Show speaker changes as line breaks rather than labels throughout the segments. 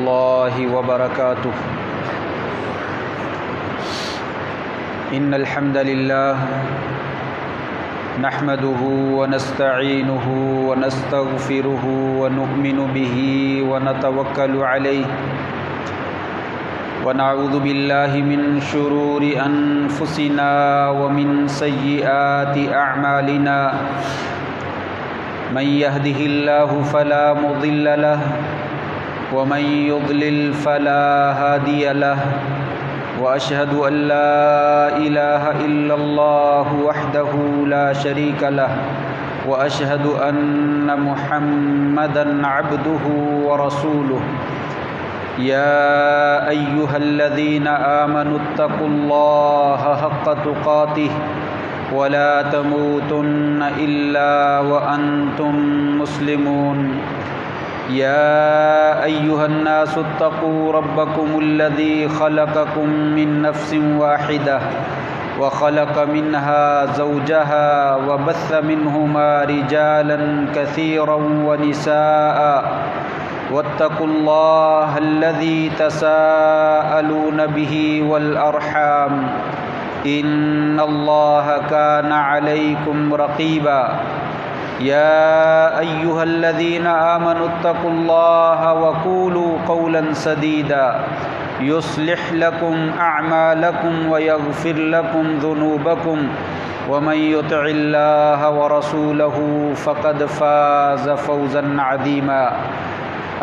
الله وبركاته. إن الحمد لله نحمده ونستعينه ونستغفره ونؤمن به ونتوكل عليه ونعوذ بالله من شرور أنفسنا ومن سيئات أعمالنا. من يهده الله فلا مضل له ومن يضلل فلا هادي له وأشهد أن لا إله إلا الله وحده لا شريك له وأشهد أن محمدًا عبده ورسوله. يا أيها الذين آمنوا اتقوا الله حق تقاته ولا تموتن إلا وأنتم مسلمون. يا أيها الناس اتقوا ربكم الذي خلقكم من نفس واحدة وخلق منها زوجها وبث منهما رجالا كثيرا ونساء. واتقوا الله الذي تساءلون به والأرحام إن الله كان عليكم رقيبا. يا أيها الذين آمنوا اتقوا الله وقولوا قولا سديدا يصلح لكم أعمالكم ويغفر لكم ذنوبكم ومن يطع الله ورسوله فقد فاز فوزا عظيما.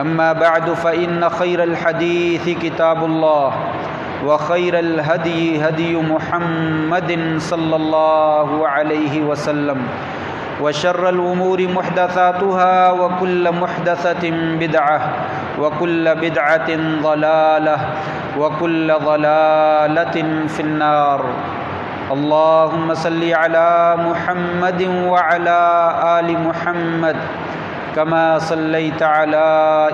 أما بعد فإن خير الحديث كتاب الله وخير الهدي هدي محمد صلى الله عليه وسلم وشر الأمور محدثاتها وكل محدثة بدعة وكل بدعة ضلالة وكل ضلالة في النار. اللهم صل على محمد وعلى آل محمد كما صليت على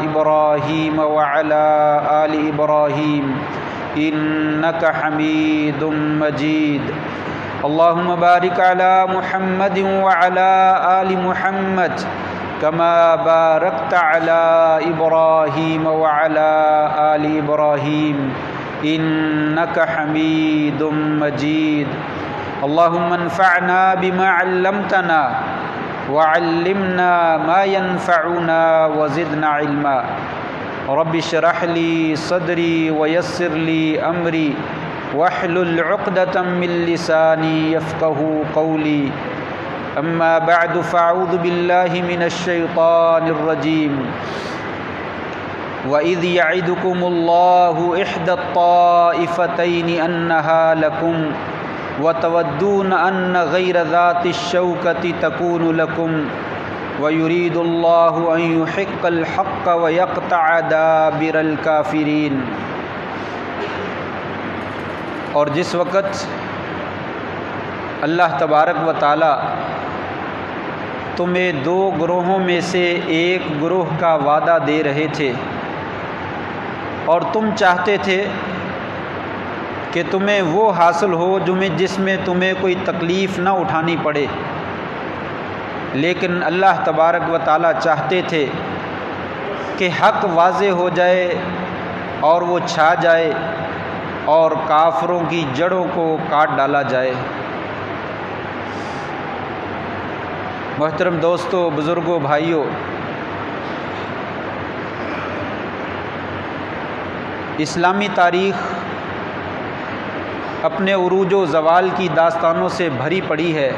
إبراهيم وعلى آل إبراهيم إنك حميد مجيد. اللهم بارك على محمد وعلى آل محمد كما باركت على إبراهيم وعلى آل إبراهيم إنك حميد مجيد. اللهم انفعنا بما علمتنا وعلمنا ما ينفعنا وزدنا علما. رب اشرح لي صدري ويسر لي أمري واحلل عقدة من لساني يفقهوا قولي. أما بعد فأعوذ بالله من الشيطان الرجيم. وإذ يعدكم الله إحدى الطائفتين أنها لكم وتودون أن غير ذات الشوكة تكون لكم ويريد الله أن يحق الحق ويقطع دابر الكافرين. اور جس وقت اللہ تبارک و تعالی تمہیں دو گروہوں میں سے ایک گروہ کا وعدہ دے رہے تھے اور تم چاہتے تھے کہ تمہیں وہ حاصل ہو جس میں تمہیں کوئی تکلیف نہ اٹھانی پڑے، لیکن اللہ تبارک و تعالی چاہتے تھے کہ حق واضح ہو جائے اور وہ چھا جائے اور کافروں کی جڑوں کو کاٹ ڈالا جائے۔ محترم دوستو، بزرگوں، بھائیوں، اسلامی تاریخ اپنے عروج و زوال کی داستانوں سے بھری پڑی ہے۔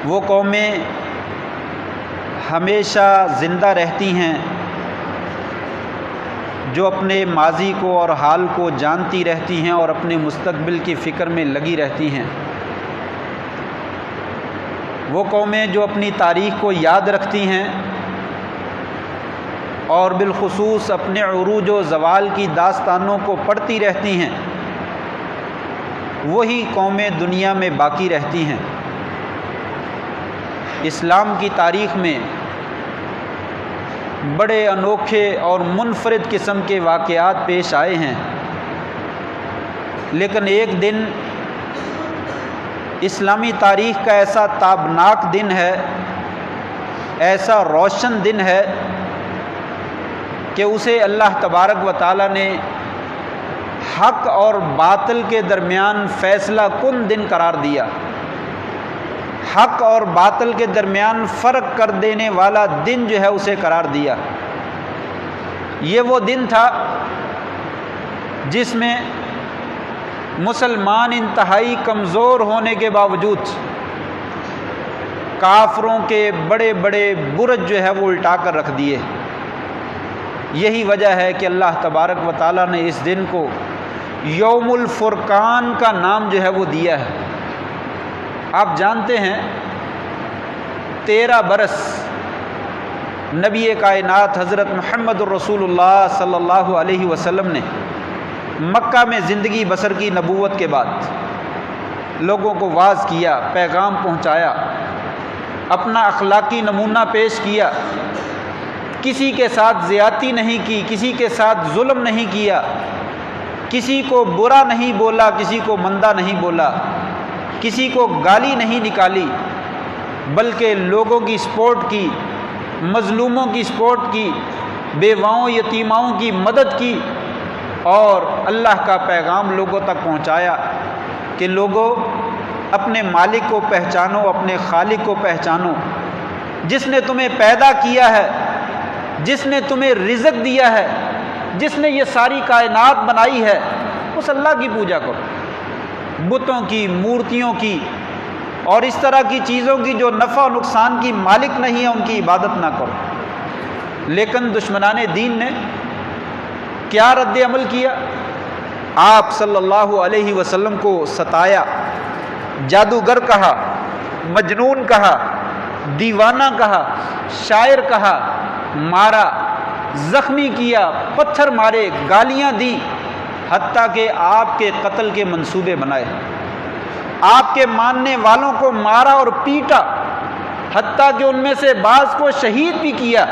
وہ قومیں ہمیشہ زندہ رہتی ہیں جو اپنے ماضی کو اور حال کو جانتی رہتی ہیں اور اپنے مستقبل کی فکر میں لگی رہتی ہیں۔ وہ قومیں جو اپنی تاریخ کو یاد رکھتی ہیں اور بالخصوص اپنے عروج و زوال کی داستانوں کو پڑھتی رہتی ہیں، وہی قومیں دنیا میں باقی رہتی ہیں۔ اسلام کی تاریخ میں بڑے انوکھے اور منفرد قسم کے واقعات پیش آئے ہیں، لیکن ایک دن اسلامی تاریخ کا ایسا تابناک دن ہے، ایسا روشن دن ہے کہ اسے اللہ تبارک و تعالیٰ نے حق اور باطل کے درمیان فیصلہ کن دن قرار دیا، حق اور باطل کے درمیان فرق کر دینے والا دن جو ہے اسے قرار دیا۔ یہ وہ دن تھا جس میں مسلمان انتہائی کمزور ہونے کے باوجود کافروں کے بڑے بڑے برج جو ہے وہ الٹا کر رکھ دیے۔ یہی وجہ ہے کہ اللہ تبارک و تعالیٰ نے اس دن کو یوم الفرقان کا نام جو ہے وہ دیا ہے۔ آپ جانتے ہیں 13 برس نبی کائنات حضرت محمد الرسول اللہ صلی اللہ علیہ وسلم نے مکہ میں زندگی بسر کی نبوت کے بعد لوگوں کو واعظ کیا، پیغام پہنچایا، اپنا اخلاقی نمونہ پیش کیا، کسی کے ساتھ زیادتی نہیں کی، کسی کے ساتھ ظلم نہیں کیا، کسی کو برا نہیں بولا، کسی کو مندہ نہیں بولا، کسی کو گالی نہیں نکالی، بلکہ لوگوں کی سپورٹ کی، مظلوموں کی سپورٹ کی، بیواؤں یتیماؤں کی مدد کی، اور اللہ کا پیغام لوگوں تک پہنچایا کہ لوگوں اپنے مالک کو پہچانو، اپنے خالق کو پہچانو، جس نے تمہیں پیدا کیا ہے، جس نے تمہیں رزق دیا ہے، جس نے یہ ساری کائنات بنائی ہے، اس اللہ کی پوجا کرو، بتوں کی، مورتیوں کی اور اس طرح کی چیزوں کی جو نفع و نقصان کی مالک نہیں ہے ان کی عبادت نہ کرو۔ لیکن دشمنان دین نے کیا رد عمل کیا؟ آپ صلی اللہ علیہ وسلم کو ستایا، جادوگر کہا، مجنون کہا، دیوانہ کہا، شاعر کہا، مارا، زخمی کیا، پتھر مارے، گالیاں دی، حتیٰ کہ آپ کے قتل کے منصوبے بنائے، آپ کے ماننے والوں کو مارا اور پیٹا، حتیٰ کہ ان میں سے بعض کو شہید بھی کیا۔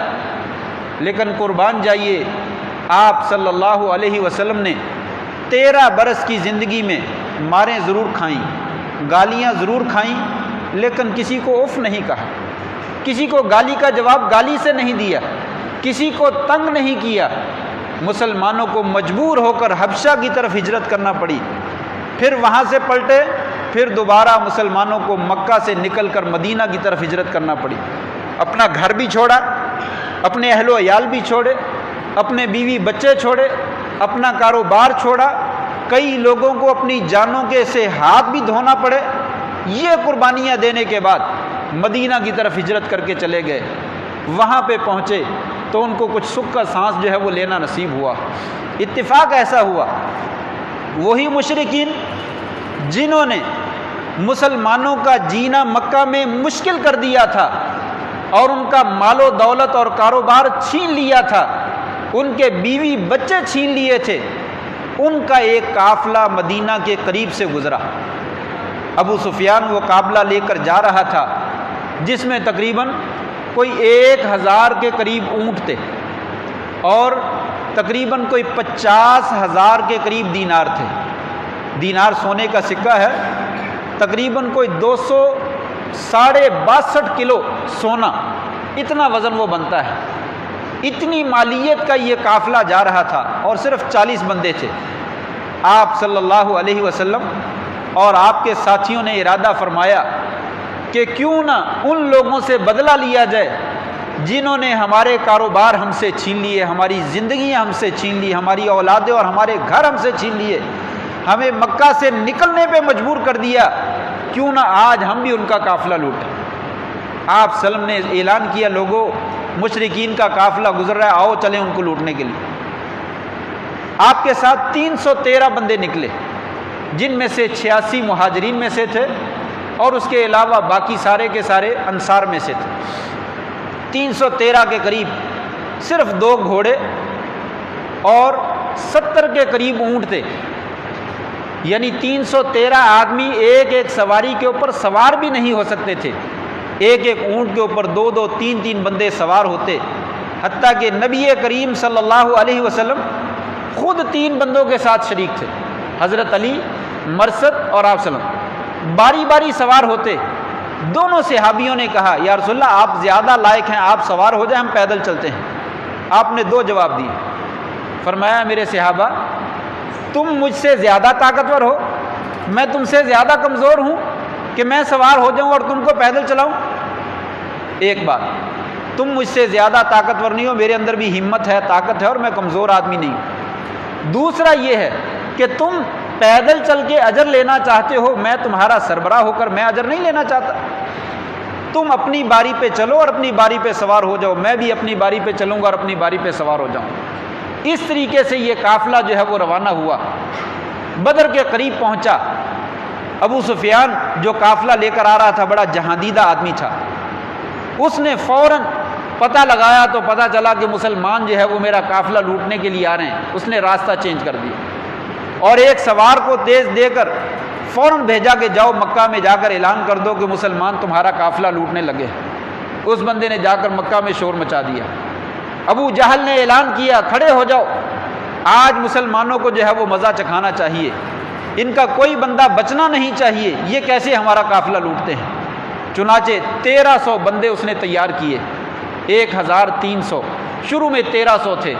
لیکن قربان جائیے، آپ صلی اللہ علیہ وسلم نے 13 برس کی زندگی میں ماریں ضرور کھائیں، گالیاں ضرور کھائیں، لیکن کسی کو اف نہیں کہا، کسی کو گالی کا جواب گالی سے نہیں دیا، کسی کو تنگ نہیں کیا۔ مسلمانوں کو مجبور ہو کر حبشہ کی طرف ہجرت کرنا پڑی، پھر وہاں سے پلٹے، پھر دوبارہ مسلمانوں کو مکہ سے نکل کر مدینہ کی طرف ہجرت کرنا پڑی، اپنا گھر بھی چھوڑا، اپنے اہل و عیال بھی چھوڑے، اپنے بیوی بچے چھوڑے، اپنا کاروبار چھوڑا، کئی لوگوں کو اپنی جانوں کے سے ہاتھ بھی دھونا پڑے۔ یہ قربانیاں دینے کے بعد مدینہ کی طرف ہجرت کر کے چلے گئے۔ وہاں پہ پہنچے تو ان کو کچھ سکھ کا سانس جو ہے وہ لینا نصیب ہوا۔ اتفاق ایسا ہوا، وہی مشرکین جنہوں نے مسلمانوں کا جینا مکہ میں مشکل کر دیا تھا اور ان کا مال و دولت اور کاروبار چھین لیا تھا، ان کے بیوی بچے چھین لیے تھے، ان کا ایک قافلہ مدینہ کے قریب سے گزرا۔ ابو سفیان وہ قافلہ لے کر جا رہا تھا جس میں تقریباً کوئی 1000 کے قریب اونٹ تھے اور تقریباً کوئی 50,000 کے قریب دینار تھے۔ دینار سونے کا سکہ ہے، تقریباً کوئی 262 کلو سونا، اتنا وزن وہ بنتا ہے۔ اتنی مالیت کا یہ قافلہ جا رہا تھا اور صرف 40 بندے تھے۔ آپ صلی اللہ علیہ وسلم اور آپ کے ساتھیوں نے ارادہ فرمایا کہ کیوں نہ ان لوگوں سے بدلہ لیا جائے جنہوں نے ہمارے کاروبار ہم سے چھین لیے، ہماری زندگیاں ہم سے چھین لی، ہماری اولادیں اور ہمارے گھر ہم سے چھین لیے، ہمیں مکہ سے نکلنے پہ مجبور کر دیا، کیوں نہ آج ہم بھی ان کا قافلہ لوٹیں۔ آپ صلی اللہ علیہ وسلم نے اعلان کیا، لوگوں مشرکین کا قافلہ گزر رہا ہے، آؤ چلیں ان کو لوٹنے کے لیے۔ آپ کے ساتھ 313 بندے نکلے، جن میں سے 86 مہاجرین میں سے تھے اور اس کے علاوہ باقی سارے کے سارے انصار میں سے تھے۔ 313 کے قریب صرف 2 گھوڑے اور 70 کے قریب اونٹ تھے، یعنی 313 آدمی ایک ایک سواری کے اوپر سوار بھی نہیں ہو سکتے تھے۔ ایک ایک اونٹ کے اوپر 2 3 بندے سوار ہوتے، حتیٰ کہ نبی کریم صلی اللہ علیہ وسلم خود 3 بندوں کے ساتھ شریک تھے، حضرت علی، مرثد اور آپ صلی اللہ علیہ وسلم باری باری سوار ہوتے۔ دونوں صحابیوں نے کہا، یا رسول اللہ آپ زیادہ لائق ہیں، آپ سوار ہو جائیں، ہم پیدل چلتے ہیں۔ آپ نے دو جواب دیے. فرمایا میرے صحابہ تم مجھ سے زیادہ طاقتور ہو, میں تم سے زیادہ کمزور ہوں کہ میں سوار ہو جاؤں اور تم کو پیدل چلاؤں؟ ایک بات, تم مجھ سے زیادہ طاقتور نہیں ہو, میرے اندر بھی ہمت ہے, طاقت ہے, اور میں کمزور آدمی نہیں ہوں. دوسرا یہ ہے کہ تم پیدل چل کے اجر لینا چاہتے ہو, میں تمہارا سربراہ ہو کر میں اجر نہیں لینا چاہتا. تم اپنی باری پہ چلو اور اپنی باری پہ سوار ہو جاؤ, میں بھی اپنی باری پہ چلوں گا اور اپنی باری پہ سوار ہو جاؤں. اس طریقے سے یہ قافلہ جو ہے وہ روانہ ہوا, بدر کے قریب پہنچا. ابو سفیان جو قافلہ لے کر آ رہا تھا بڑا جہاندیدہ آدمی تھا, اس نے فوراً پتہ لگایا تو پتہ چلا کہ مسلمان جو ہے وہ میرا قافلہ لوٹنے کے لیے آ رہے ہیں. اس نے راستہ چینج کر دیا اور ایک سوار کو تیز دے کر فوراً بھیجا کہ جاؤ مکہ میں جا کر اعلان کر دو کہ مسلمان تمہارا قافلہ لوٹنے لگے. اس بندے نے جا کر مکہ میں شور مچا دیا. ابو جہل نے اعلان کیا کھڑے ہو جاؤ, آج مسلمانوں کو جو ہے وہ مزہ چکھانا چاہیے, ان کا کوئی بندہ بچنا نہیں چاہیے, یہ کیسے ہمارا قافلہ لوٹتے ہیں. چنانچہ 1300 بندے اس نے تیار کیے, 1300. شروع میں 1300 تھے,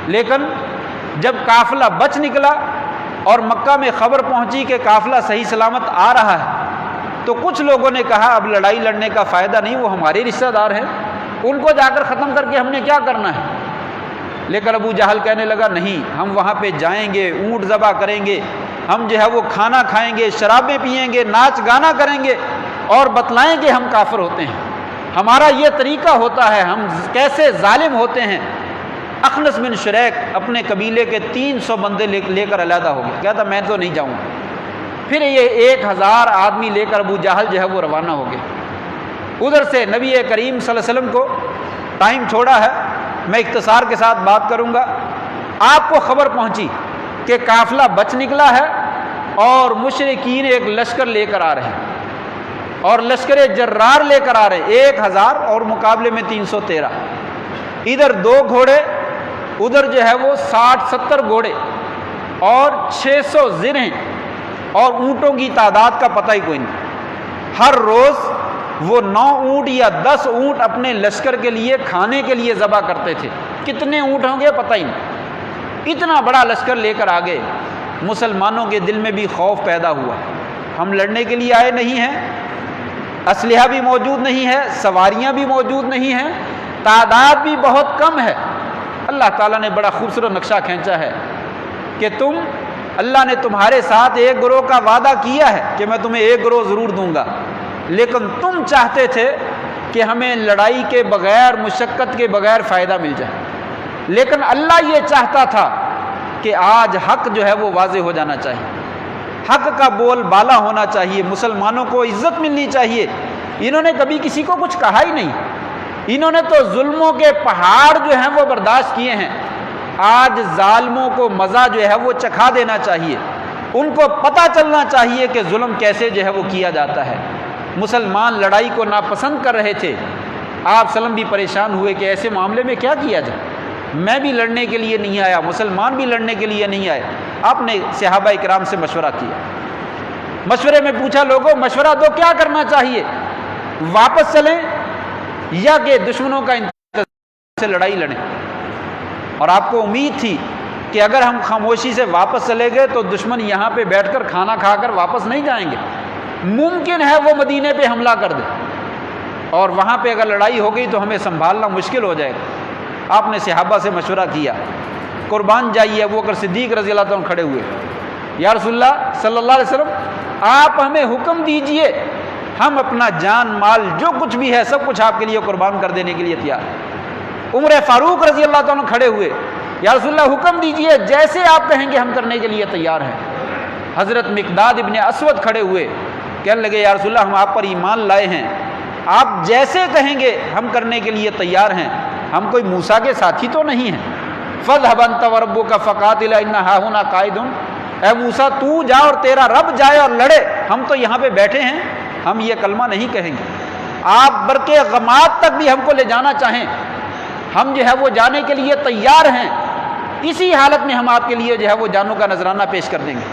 لیکن جب قافلہ بچ نکلا اور مکہ میں خبر پہنچی کہ قافلہ صحیح سلامت آ رہا ہے, تو کچھ لوگوں نے کہا اب لڑائی لڑنے کا فائدہ نہیں, وہ ہمارے رشتہ دار ہیں, ان کو جا کر ختم کر کے ہم نے کیا کرنا ہے. لیکن ابو جہل کہنے لگا نہیں, ہم وہاں پہ جائیں گے, اونٹ ذبح کریں گے, ہم جو ہے وہ کھانا کھائیں گے, شرابیں پئیں گے, ناچ گانا کریں گے اور بتلائیں گے ہم کافر ہوتے ہیں, ہمارا یہ طریقہ ہوتا ہے, ہم کیسے ظالم ہوتے ہیں. اخنس بن شریک اپنے قبیلے کے 300 بندے لے کر علیحدہ ہو گیا, کہتا میں تو نہیں جاؤں. پھر یہ 1000 آدمی لے کر ابو جہل جو ہے وہ روانہ ہو گئے. ادھر سے نبی کریم صلی اللہ علیہ وسلم کو ٹائم چھوڑا ہے, میں اختصار کے ساتھ بات کروں گا. آپ کو خبر پہنچی کہ قافلہ بچ نکلا ہے اور مشرکین ایک لشکر لے کر آ رہے ہیں, اور لشکر جرار لے کر آ رہے ہیں 1000 اور مقابلے میں 313. ادھر 2 گھوڑے, ادھر جو ہے وہ 60-70 گھوڑے اور 600 زرہیں, اور اونٹوں کی تعداد کا پتہ ہی کوئی نہیں. ہر روز وہ 9 اونٹ یا 10 اونٹ اپنے لشکر کے لیے کھانے کے لیے ذبح کرتے تھے. کتنے اونٹ ہوں گے پتہ ہی نہیں. اتنا بڑا لشکر لے کر آگے. مسلمانوں کے دل میں بھی خوف پیدا ہوا, ہم لڑنے کے لیے آئے نہیں ہیں, اسلحہ بھی موجود نہیں ہے, سواریاں بھی موجود نہیں ہیں, تعداد بھی بہت کم ہے. اللہ تعالیٰ نے بڑا خوبصورت نقشہ کھینچا ہے کہ اللہ نے تمہارے ساتھ ایک گروہ کا وعدہ کیا ہے کہ میں تمہیں ایک گروہ ضرور دوں گا, لیکن تم چاہتے تھے کہ ہمیں لڑائی کے بغیر, مشقت کے بغیر فائدہ مل جائے, لیکن اللہ یہ چاہتا تھا کہ آج حق جو ہے وہ واضح ہو جانا چاہیے, حق کا بول بالا ہونا چاہیے, مسلمانوں کو عزت ملنی چاہیے. انہوں نے کبھی کسی کو کچھ کہا ہی نہیں, انہوں نے تو ظلموں کے پہاڑ جو ہیں وہ برداشت کیے ہیں. آج ظالموں کو مزہ جو ہے وہ چکھا دینا چاہیے, ان کو پتہ چلنا چاہیے کہ ظلم کیسے جو ہے وہ کیا جاتا ہے. مسلمان لڑائی کو ناپسند کر رہے تھے, آپ سلم بھی پریشان ہوئے کہ ایسے معاملے میں کیا کیا جائے. میں بھی لڑنے کے لیے نہیں آیا, مسلمان بھی لڑنے کے لیے نہیں آئے. آپ نے صحابہ اکرام سے مشورہ کیا, مشورے میں پوچھا لوگوں مشورہ دو کیا کرنا چاہیے, واپس چلیں یا کہ دشمنوں کا انتظار سے لڑائی لڑیں. اور آپ کو امید تھی کہ اگر ہم خاموشی سے واپس چلے گئے تو دشمن یہاں پہ بیٹھ کر کھانا کھا کر واپس نہیں جائیں گے, ممکن ہے وہ مدینے پہ حملہ کر دے اور وہاں پہ اگر لڑائی ہو گئی تو ہمیں سنبھالنا مشکل ہو جائے گا. آپ نے صحابہ سے مشورہ کیا, قربان جائیے ابو بکر صدیق رضی اللہ عنہ کھڑے ہوئے, یا رسول اللہ صلی اللہ علیہ وسلم آپ ہمیں حکم دیجئے, ہم اپنا جان مال جو کچھ بھی ہے سب کچھ آپ کے لیے قربان کر دینے کے لیے تیار. عمر فاروق رضی اللہ عنہ کھڑے ہوئے, یا رسول اللہ حکم دیجئے جیسے آپ کہیں گے ہم کرنے کے لیے تیار ہیں. حضرت مقداد ابن اسود کھڑے ہوئے, کہنے لگے یا رسول اللہ ہم آپ پر ایمان لائے ہیں, آپ جیسے کہیں گے ہم کرنے کے لیے تیار ہیں, ہم کوئی موسیٰ کے ساتھی تو نہیں ہیں. فاذهب انت وربك فقاتلا ان هاهنا قاعدون, اے موسیٰ تو جا اور تیرا رب جائے اور لڑے, ہم تو یہاں پہ بیٹھے ہیں, ہم یہ کلمہ نہیں کہیں گے. آپ برق غمات تک بھی ہم کو لے جانا چاہیں ہم جو ہے وہ جانے کے لیے تیار ہیں, اسی حالت میں ہم آپ کے لیے جو ہے وہ جانوں کا نذرانہ پیش کر دیں گے.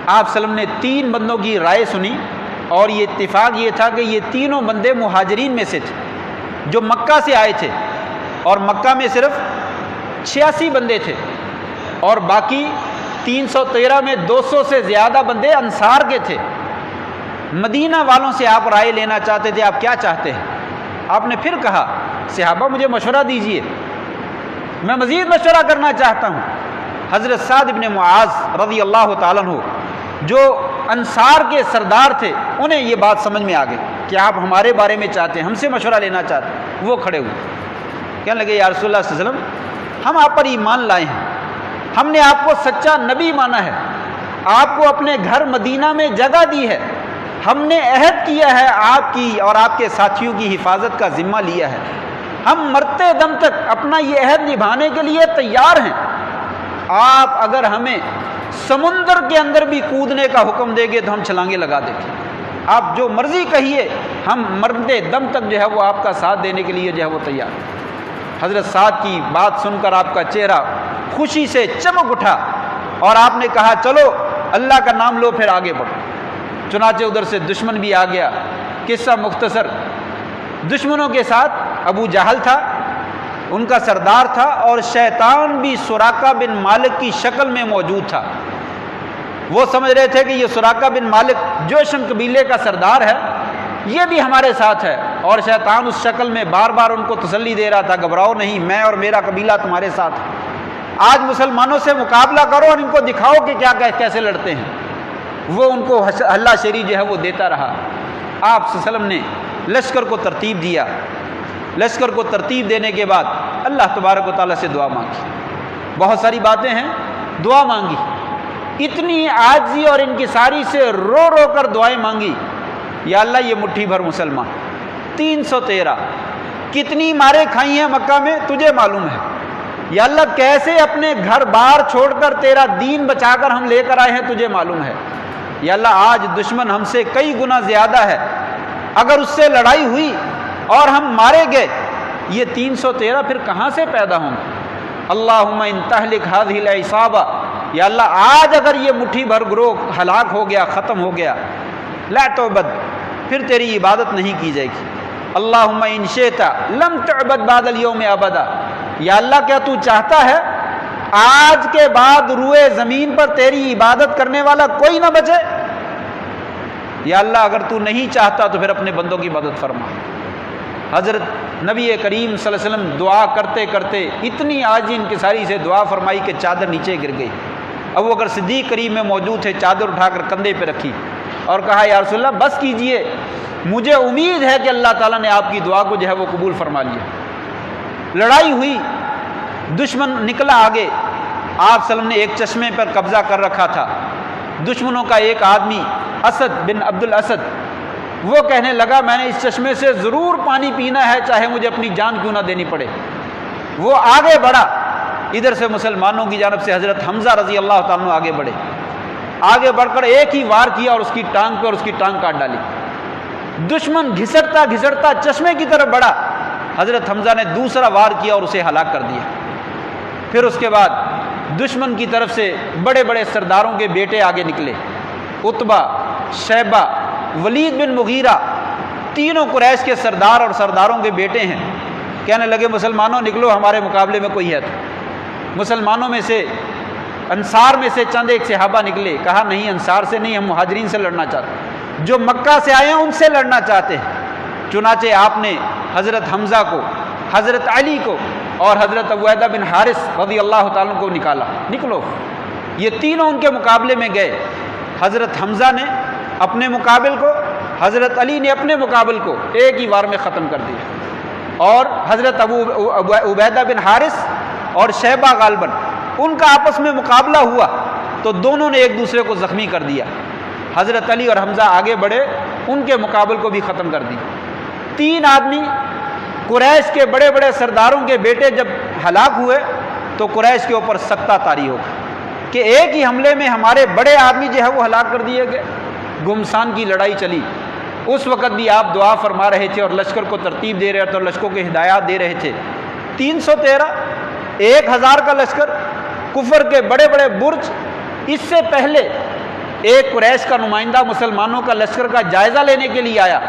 آپ وسلم نے 3 بندوں کی رائے سنی, اور یہ اتفاق یہ تھا کہ یہ تینوں بندے مہاجرین میں سے تھے جو مکہ سے آئے تھے، اور مکہ میں صرف 86 بندے تھے، اور باقی 313 میں 200 سے زیادہ بندے انصار کے تھے۔ مدینہ والوں سے آپ رائے لینا چاہتے تھے، آپ کیا چاہتے ہیں؟ آپ نے پھر کہا صحابہ مجھے مشورہ دیجئے، میں مزید مشورہ کرنا چاہتا ہوں۔ حضرت سعد بن معاذ رضی اللہ تعالیٰ عنہ جو انصار کے سردار تھے، انہیں یہ بات سمجھ میں آ گئی کہ آپ ہمارے بارے میں چاہتے ہیں، ہم سے مشورہ لینا چاہتے ہیں۔ وہ کھڑے ہوئے، کہنے لگے یا رسول اللہ صلی اللہ علیہ وسلم، ہم آپ پر ایمان لائے ہیں، ہم نے آپ کو سچا نبی مانا ہے، آپ کو اپنے گھر مدینہ میں جگہ دی ہے، ہم نے عہد کیا ہے آپ کی اور آپ کے ساتھیوں کی حفاظت کا ذمہ لیا ہے، ہم مرتے دم تک اپنا یہ عہد نبھانے کے لیے تیار ہیں، آپ اگر ہمیں سمندر کے اندر بھی کودنے کا حکم دیں گے تو ہم چھلانگیں لگا دیں گے، آپ جو مرضی کہیے، ہم مرتے دم تک جو ہے وہ آپ کا ساتھ دینے کے لیے جو ہے وہ تیار۔ حضرت سعد کی بات سن کر آپ کا چہرہ خوشی سے چمک اٹھا اور آپ نے کہا چلو اللہ کا نام لو، پھر آگے بڑھو۔ چنانچہ ادھر سے دشمن بھی آ گیا۔ قصہ مختصر، دشمنوں کے ساتھ ابو جہل تھا، ان کا سردار تھا، اور شیطان بھی سراقہ بن مالک کی شکل میں موجود تھا۔ وہ سمجھ رہے تھے کہ یہ سراقہ بن مالک جوشن قبیلے کا سردار ہے، یہ بھی ہمارے ساتھ ہے، اور شیطان اس شکل میں بار بار ان کو تسلی دے رہا تھا گھبراؤ نہیں، میں اور میرا قبیلہ تمہارے ساتھ ہے، آج مسلمانوں سے مقابلہ کرو اور ان کو دکھاؤ کہ کیا کیسے لڑتے ہیں۔ وہ ان کو ہلا شیری جو ہے وہ دیتا رہا۔ آپ صلی اللہ علیہ وسلم نے لشکر کو ترتیب دیا۔ لشکر کو ترتیب دینے کے بعد اللہ تبارک و تعالیٰ سے دعا مانگی، بہت ساری باتیں ہیں، دعا مانگی، اتنی عاجزی اور انکساری سے رو رو کر دعائیں مانگی۔ یا اللہ یہ مٹھی بھر مسلمان 313 کتنی مارے کھائی ہیں مکہ میں تجھے معلوم ہے، یا اللہ کیسے اپنے گھر بار چھوڑ کر تیرا دین بچا کر ہم لے کر آئے ہیں تجھے معلوم ہے، یا اللہ آج دشمن ہم سے کئی گنا زیادہ ہے، اگر اس سے لڑائی ہوئی اور ہم مارے گئے یہ 313 پھر کہاں سے پیدا ہوں گے؟ اللہم ان تہلک ہذہ العصابہ، یا اللہ آج اگر یہ مٹھی بھر گروہ ہلاک ہو گیا، ختم ہو گیا، لا تعبد، پھر تیری عبادت نہیں کی جائے گی۔ اللہم ان شئت لم تعبد بعد اليوم ابدا، یا اللہ کیا تو چاہتا ہے آج کے بعد روئے زمین پر تیری عبادت کرنے والا کوئی نہ بچے؟ یا اللہ اگر تو نہیں چاہتا تو پھر اپنے بندوں کی مدد فرما۔ حضرت نبی کریم صلی اللہ علیہ وسلم دعا کرتے کرتے اتنی عاجزی انکساری سے دعا فرمائی کہ چادر نیچے گر گئی۔ ابو بکر صدیق قریب میں موجود تھے، چادر اٹھا کر کندھے پہ رکھی اور کہا یا رسول اللہ بس کیجئے، مجھے امید ہے کہ اللہ تعالیٰ نے آپ کی دعا کو جو ہے وہ قبول فرما لیا۔ لڑائی ہوئی، دشمن نکلا آگے، آپ صلی اللہ علیہ وسلم نے ایک چشمے پر قبضہ کر رکھا تھا۔ دشمنوں کا ایک آدمی اسد بن عبد الاسد وہ کہنے لگا میں نے اس چشمے سے ضرور پانی پینا ہے، چاہے مجھے اپنی جان کیوں نہ دینی پڑے۔ وہ آگے بڑھا، ادھر سے مسلمانوں کی جانب سے حضرت حمزہ رضی اللہ تعالیٰ عنہ آگے بڑھے، آگے بڑھ کر ایک ہی وار کیا اور اس کی ٹانگ پہ اور اس کی ٹانگ کاٹ ڈالی۔ دشمن گھسٹتا گھسٹتا چشمے کی طرف بڑھا، حضرت حمزہ نے دوسرا وار کیا اور اسے ہلاک کر دیا۔ پھر اس کے بعد دشمن کی طرف سے بڑے بڑے سرداروں کے بیٹے آگے نکلے، عتبہ، شیبہ، ولید بن مغیرہ، تینوں قریش کے سردار اور سرداروں کے بیٹے ہیں۔ کہنے لگے مسلمانوں نکلو ہمارے مقابلے میں کوئی ہے تو۔ مسلمانوں میں سے انصار میں سے چند ایک صحابہ نکلے، کہا نہیں انصار سے نہیں، ہم مہاجرین سے لڑنا چاہتے ہیں، جو مکہ سے آئے ہیں ان سے لڑنا چاہتے ہیں۔ چنانچہ آپ نے حضرت حمزہ کو، حضرت علی کو اور حضرت عبیدہ بن حارث رضی اللہ تعالیٰ کو نکالا، نکلو۔ یہ تینوں ان کے مقابلے میں گئے۔ حضرت حمزہ نے اپنے مقابل کو، حضرت علی نے اپنے مقابل کو ایک ہی وار میں ختم کر دیا، اور حضرت عبیدہ بن حارث اور شیبہ غالباً ان کا آپس میں مقابلہ ہوا تو دونوں نے ایک دوسرے کو زخمی کر دیا۔ حضرت علی اور حمزہ آگے بڑھے، ان کے مقابل کو بھی ختم کر دیا۔ تین آدمی قریش کے بڑے بڑے سرداروں کے بیٹے جب ہلاک ہوئے تو قریش کے اوپر سکتہ طاری ہو گئی کہ ایک ہی حملے میں ہمارے بڑے آدمی جو ہے وہ ہلاک کر دیے گئے۔ گمسان کی لڑائی چلی، اس وقت بھی آپ دعا فرما رہے تھے اور لشکر کو ترتیب دے رہے تھے اور لشکروں کو ہدایات دے رہے تھے۔ 313 1000 کا لشکر، کفر کے بڑے بڑے برج، اس سے پہلے ایک قریش کا نمائندہ مسلمانوں کا لشکر کا جائزہ لینے کے لیے آیا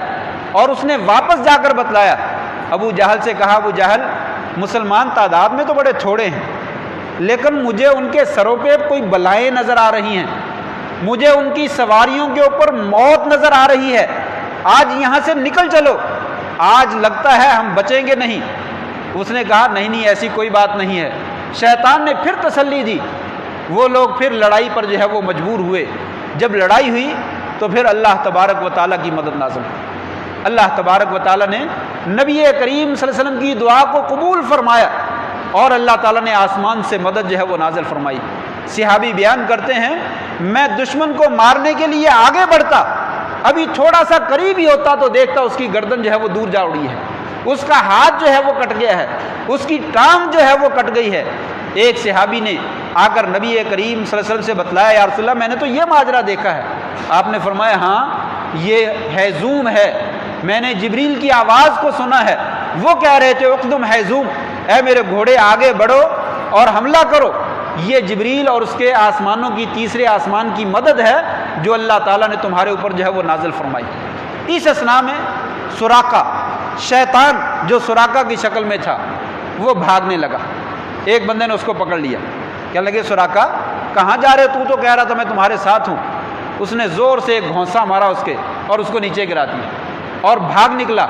اور اس نے واپس جا کر بتلایا۔ ابو جہل سے کہا، ابو جہل مسلمان تعداد میں تو بڑے تھوڑے ہیں، لیکن مجھے ان کے سروں پہ کوئی بلائیں نظر آ رہی ہیں، مجھے ان کی سواریوں کے اوپر موت نظر آ رہی ہے، آج یہاں سے نکل چلو، آج لگتا ہے ہم بچیں گے نہیں۔ اس نے کہا نہیں نہیں ایسی کوئی بات نہیں ہے۔ شیطان نے پھر تسلی دی، وہ لوگ پھر لڑائی پر جو ہے وہ مجبور ہوئے۔ جب لڑائی ہوئی تو پھر اللہ تبارک و تعالیٰ کی مدد نازل ہوئی۔ اللہ تبارک و تعالیٰ نے نبی کریم صلی اللہ علیہ وسلم کی دعا کو قبول فرمایا اور اللہ تعالیٰ نے آسمان سے مدد جو ہے وہ نازل فرمائی۔ صحابی بیان کرتے ہیں میں دشمن کو مارنے کے لیے آگے بڑھتا، ابھی تھوڑا سا قریب ہی ہوتا تو دیکھتا اس کی گردن جو ہے وہ دور جا اڑی ہے، اس کا ہاتھ جو ہے وہ کٹ گیا ہے، اس کی ٹانگ جو ہے وہ کٹ گئی ہے۔ ایک صحابی نے آ کر نبی کریم صلی اللہ علیہ وسلم سے بتلایا، یا رسول اللہ میں نے تو یہ ماجرا دیکھا ہے۔ آپ نے فرمایا ہاں یہ ہیزوم ہے، میں نے جبریل کی آواز کو سنا ہے، وہ کہہ رہے تھے اقدم ہیزوم، اے میرے گھوڑے آگے بڑھو اور حملہ کرو۔ یہ جبریل اور اس کے آسمانوں کی تیسرے آسمان کی مدد ہے جو اللہ تعالیٰ نے تمہارے اوپر جو ہے وہ نازل فرمائی۔ اس اثناء میں سراقہ شیطان جو سراقہ کی شکل میں تھا وہ بھاگنے لگا۔ ایک بندے نے اس کو پکڑ لیا، کہنے لگے سراقہ کہاں جا رہے تو کہہ رہا تھا میں تمہارے ساتھ ہوں۔ اس نے زور سے ایک گھونسا مارا اس کے اور اس کو نیچے گرا دیا اور بھاگ نکلا۔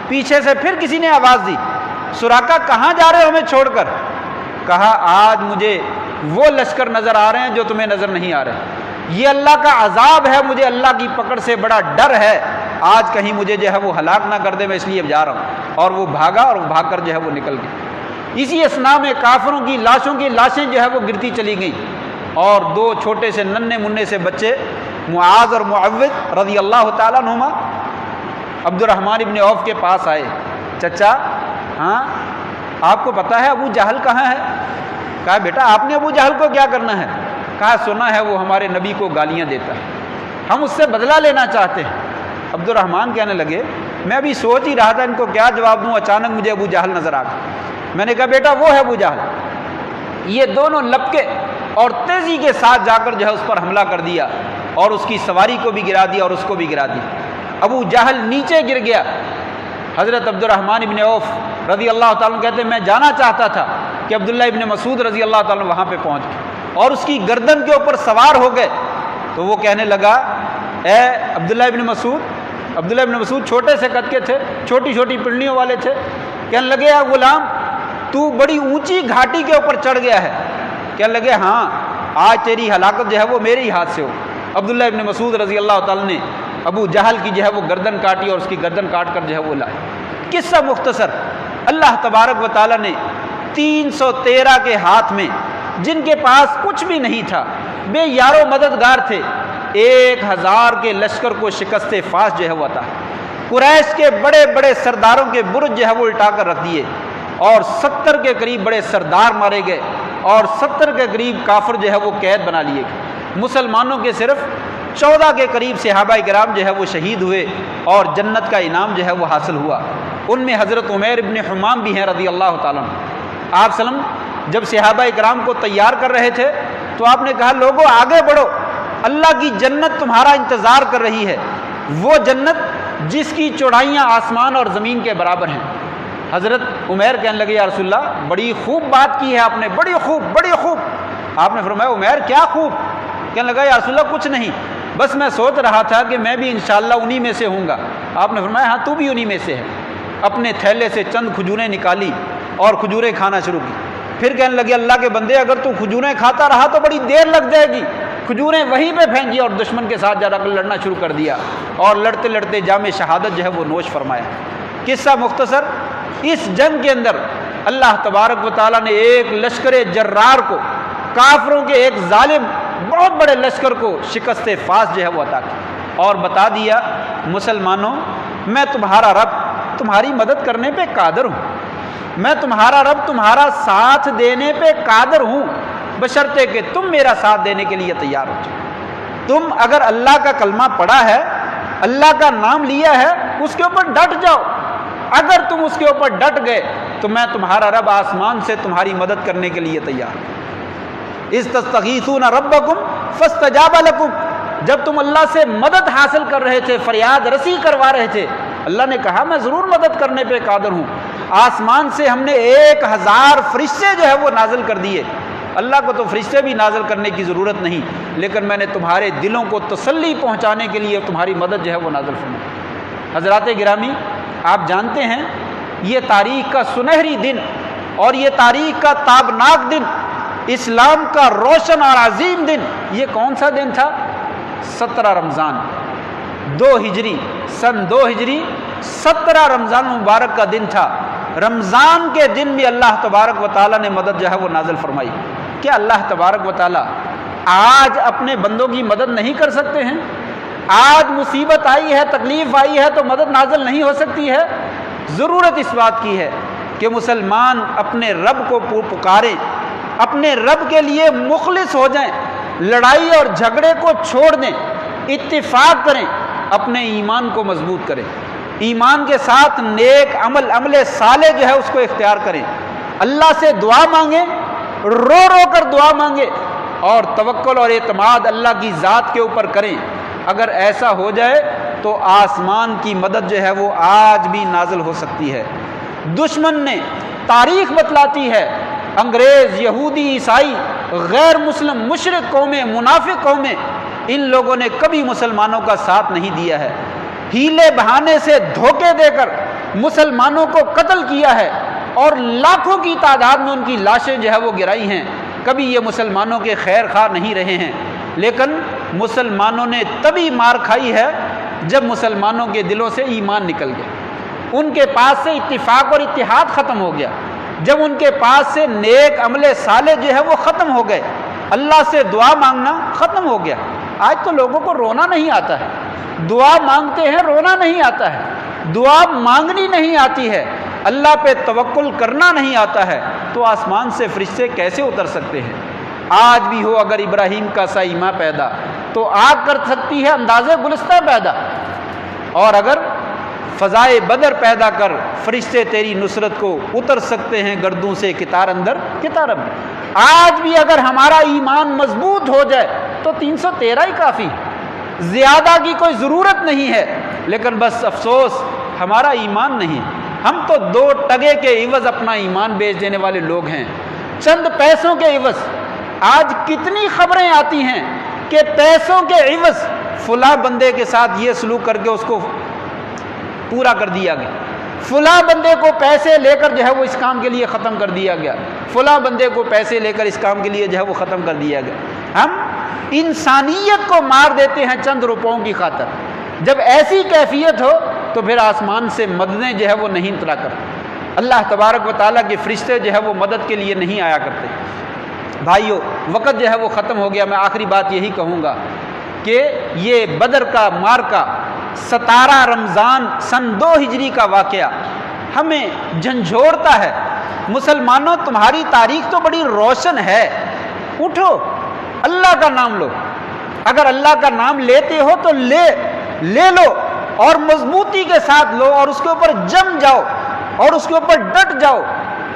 پیچھے سے پھر کسی نے آواز دی سراقہ کہاں جا رہے ہو ہمیں چھوڑ کر؟ کہا آج مجھے وہ لشکر نظر آ رہے ہیں جو تمہیں نظر نہیں آ رہے، یہ اللہ کا عذاب ہے، مجھے اللہ کی پکڑ سے بڑا ڈر ہے، آج کہیں مجھے جو ہے وہ ہلاک نہ کر دے، میں اس لیے جا رہا ہوں۔ اور وہ بھاگا اور بھاگ کر جو ہے وہ نکل گئی۔ اسی اثناء میں کافروں کی لاشوں کی لاشیں جو ہے وہ گرتی چلی گئیں اور دو چھوٹے سے ننھے منھے سے بچے معاذ اور معوذ رضی اللہ تعالیٰ عنہما عبد الرحمن ابن عوف کے پاس آئے، چچا ہاں آپ کو پتہ ہے ابو جہل کہاں ہے؟ کہا بیٹا آپ نے ابو جہل کو کیا کرنا ہے؟ کہا سنا ہے وہ ہمارے نبی کو گالیاں دیتا ہے، ہم اس سے بدلہ لینا چاہتے ہیں۔ عبد الرحمن کہنے لگے میں ابھی سوچ ہی رہا تھا ان کو کیا جواب دوں، اچانک مجھے ابو جہل نظر آ گیا۔ میں نے کہا بیٹا وہ ہے ابو جہل۔ یہ دونوں لپکے اور تیزی کے ساتھ جا کر جو ہے اس پر حملہ کر دیا اور اس کی سواری کو بھی گرا دیا اور اس کو بھی گرا دیا۔ ابو جہل نیچے گر گیا۔ حضرت عبد الرحمن ابن عوف رضی اللہ تعالیٰ کہتے ہیں میں جانا چاہتا تھا کہ عبداللہ ابن مسعود رضی اللہ تعالیٰ وہاں پہ پہنچ گئے اور اس کی گردن کے اوپر سوار ہو گئے تو وہ کہنے لگا اے عبداللہ ابن مسعود چھوٹے سے قد کے تھے، چھوٹی چھوٹی پنڈلیوں والے تھے، کہنے لگے یا غلام تو بڑی اونچی گھاٹی کے اوپر چڑھ گیا ہے۔ کہنے لگے ہاں آج تیری ہلاکت جو ہے وہ میرے ہی ہاتھ سے ہو۔ عبداللہ ابن مسعود رضی اللہ تعالیٰ نے ابو جہل کی جو ہے وہ گردن کاٹی اور اس کی گردن کاٹ کر جو ہے وہ لائے۔ قصہ مختصر، اللہ تبارک و تعالیٰ نے 313 کے ہاتھ میں جن کے پاس کچھ بھی نہیں تھا، بے یار و مددگار تھے، 1000 کے لشکر کو شکست فاس جو ہے وہ عطا۔ قریش کے بڑے بڑے سرداروں کے برج جو ہے وہ الٹا کر رکھ دیے اور 70 کے قریب بڑے سردار مارے گئے اور 70 کے قریب کافر جو ہے وہ قید بنا لیے گئے۔ مسلمانوں کے صرف 14 کے قریب صحابہ کرام جو ہے وہ شہید ہوئے اور جنت کا انعام جو ہے وہ حاصل ہوا۔ ان میں حضرت عمیر ابن حمام بھی ہیں رضی اللہ تعالیٰ عنہ۔ آپ سلم جب صحابہ کرام کو تیار کر رہے تھے تو آپ نے کہا لوگوں آگے بڑھو، اللہ کی جنت تمہارا انتظار کر رہی ہے، وہ جنت جس کی چوڑائیاں آسمان اور زمین کے برابر ہیں۔ حضرت عمیر کہنے لگے یا رسول اللہ بڑی خوب بات کی ہے آپ نے، بڑی خوب بڑی خوب۔ آپ نے فرمایا عمیر کیا خوب؟ کہنے لگا یا رسول اللہ کچھ نہیں، بس میں سوچ رہا تھا کہ میں بھی انشاءاللہ انہی میں سے ہوں گا۔ آپ نے فرمایا ہاں تو بھی انہی میں سے ہے۔ اپنے تھیلے سے چند کھجوریں نکالی اور کھجوریں کھانا شروع کی۔ پھر کہنے لگے اللہ کے بندے اگر تو کھجوریں کھاتا رہا تو بڑی دیر لگ جائے گی۔ کھجوریں وہیں پہ پھینکی اور دشمن کے ساتھ جا کر لڑنا شروع کر دیا اور لڑتے لڑتے جام شہادت جو ہے وہ نوش فرمایا۔ قصہ مختصر، اس جنگ کے اندر اللہ تبارک و تعالیٰ نے ایک لشکر جرار کو، کافروں کے ایک ظالم بہت بڑے لشکر کو شکست فاس جو ہے وہ عطا کی اور بتا دیا مسلمانوں میں تمہارا رب تمہاری مدد کرنے پہ قادر ہوں، میں تمہارا رب تمہارا ساتھ دینے پہ قادر ہوں، بشرطے کہ تم میرا ساتھ دینے کے لیے تیار ہو جاؤ۔ تم اگر اللہ کا کلمہ پڑھا ہے، اللہ کا نام لیا ہے، اس کے اوپر ڈٹ جاؤ۔ اگر تم اس کے اوپر ڈٹ گئے تو میں تمہارا رب آسمان سے تمہاری مدد کرنے کے لیے تیار ہوں۔ اذ تستغیثون ربکم فاستجاب لکم، جب تم اللہ سے مدد حاصل کر رہے تھے، فریاد رسی کروا رہے تھے، اللہ نے کہا میں ضرور مدد کرنے پہ قادر ہوں۔ آسمان سے ہم نے 1000 فرشتے جو ہے وہ نازل کر دیے۔ اللہ کو تو فرشتے بھی نازل کرنے کی ضرورت نہیں، لیکن میں نے تمہارے دلوں کو تسلی پہنچانے کے لیے تمہاری مدد جو ہے وہ نازل فرمائی۔ حضرات گرامی، آپ جانتے ہیں یہ تاریخ کا سنہری دن اور یہ تاریخ کا تابناک دن، اسلام کا روشن اور عظیم دن، یہ کون سا دن تھا؟ 17 رمضان 2 ہجری، سن 2 ہجری 17 رمضان مبارک کا دن تھا۔ رمضان کے دن بھی اللہ تبارک و تعالیٰ نے مدد جو ہے وہ نازل فرمائی۔ کیا اللہ تبارک و تعالیٰ آج اپنے بندوں کی مدد نہیں کر سکتے ہیں؟ آج مصیبت آئی ہے، تکلیف آئی ہے تو مدد نازل نہیں ہو سکتی ہے؟ ضرورت اس بات کی ہے کہ مسلمان اپنے رب کو پکاریں، اپنے رب کے لیے مخلص ہو جائیں، لڑائی اور جھگڑے کو چھوڑ دیں، اتفاق کریں، اپنے ایمان کو مضبوط کریں، ایمان کے ساتھ نیک عمل صالح جو ہے اس کو اختیار کریں، اللہ سے دعا مانگیں، رو رو کر دعا مانگیں اور توکل اور اعتماد اللہ کی ذات کے اوپر کریں۔ اگر ایسا ہو جائے تو آسمان کی مدد جو ہے وہ آج بھی نازل ہو سکتی ہے۔ دشمن نے تاریخ بتلاتی ہے، انگریز، یہودی، عیسائی، غیر مسلم، مشرک قومیں، منافق قومیں، ان لوگوں نے کبھی مسلمانوں کا ساتھ نہیں دیا ہے، ہیلے بہانے سے دھوکے دے کر مسلمانوں کو قتل کیا ہے اور لاکھوں کی تعداد میں ان کی لاشیں جو ہے وہ گرائی ہیں۔ کبھی یہ مسلمانوں کے خیر خواہ نہیں رہے ہیں، لیکن مسلمانوں نے تبھی مار کھائی ہے جب مسلمانوں کے دلوں سے ایمان نکل گیا، ان کے پاس سے اتفاق اور اتحاد ختم ہو گیا، جب ان کے پاس سے نیک عمل صالح جو ہے وہ ختم ہو گئے، اللہ سے دعا مانگنا ختم ہو گیا۔ آج تو لوگوں کو رونا نہیں آتا ہے، دعا مانگتے ہیں رونا نہیں آتا ہے، دعا مانگنی نہیں آتی ہے، اللہ پہ توکل کرنا نہیں آتا ہے، تو آسمان سے فرشتے کیسے اتر سکتے ہیں؟ آج بھی ہو اگر ابراہیم کا سا ایمان پیدا تو آگ کر سکتی ہے انداز گلستہ پیدا، اور اگر فضائے بدر پیدا کر فرشتے تیری نصرت کو اتر سکتے ہیں گردوں سے کتار اندر کتار اندر۔ آج بھی اگر ہمارا ایمان مضبوط ہو جائے تو 313 ہی کافی، زیادہ کی کوئی ضرورت نہیں ہے، لیکن بس افسوس ہمارا ایمان نہیں، ہم تو 2 ٹگے کے عوض اپنا ایمان بیچ دینے والے لوگ ہیں، چند پیسوں کے عوض۔ آج کتنی خبریں آتی ہیں کہ پیسوں کے عوض فلاں بندے کے ساتھ یہ سلوک کر کے اس کو پورا کر دیا گیا، فلاں بندے کو پیسے لے کر جو ہے وہ اس کام کے لیے ختم کر دیا گیا، فلاں بندے کو پیسے لے کر اس کام کے لیے جو ہے وہ ختم کر دیا گیا۔ ہم انسانیت کو مار دیتے ہیں چند روپوں کی خاطر۔ جب ایسی کیفیت ہو تو پھر آسمان سے مددیں جو ہے وہ نہیں اترا کرتی، اللہ تبارک و تعالیٰ کے فرشتے جو ہے وہ مدد کے لیے نہیں آیا کرتے۔ بھائیو، وقت جو ہے وہ ختم ہو گیا، میں آخری بات یہی کہوں گا کہ یہ بدر کا معرکہ 17 رمضان سن 2 ہجری کا واقعہ ہمیں جھنجھوڑتا ہے۔ مسلمانوں، تمہاری تاریخ تو بڑی روشن ہے، اٹھو، اللہ کا نام لو، اگر اللہ کا نام لیتے ہو تو لے لو اور مضبوطی کے ساتھ لو اور اس کے اوپر جم جاؤ اور اس کے اوپر ڈٹ جاؤ،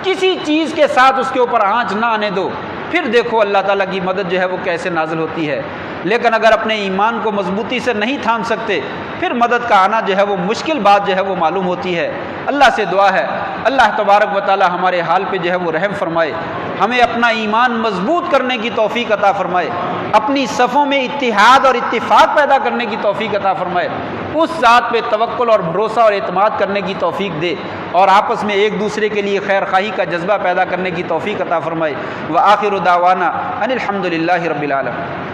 کسی چیز کے ساتھ اس کے اوپر آنچ نہ آنے دو، پھر دیکھو اللہ تعالیٰ کی مدد جو ہے وہ کیسے نازل ہوتی ہے۔ لیکن اگر اپنے ایمان کو مضبوطی سے نہیں تھام سکتے پھر مدد کا آنا جو ہے وہ مشکل بات جو ہے وہ معلوم ہوتی ہے۔ اللہ سے دعا ہے اللہ تبارک و تعالیٰ ہمارے حال پہ جو ہے وہ رحم فرمائے، ہمیں اپنا ایمان مضبوط کرنے کی توفیق عطا فرمائے، اپنی صفوں میں اتحاد اور اتفاق پیدا کرنے کی توفیق عطا فرمائے، اس ذات پہ توکل اور بھروسہ اور اعتماد کرنے کی توفیق دے اور آپس میں ایک دوسرے کے لیے خیر خواہی کا جذبہ پیدا کرنے کی توفیق عطا فرمائے۔ وآخر دعوانا ان الحمد للہ رب العالمین۔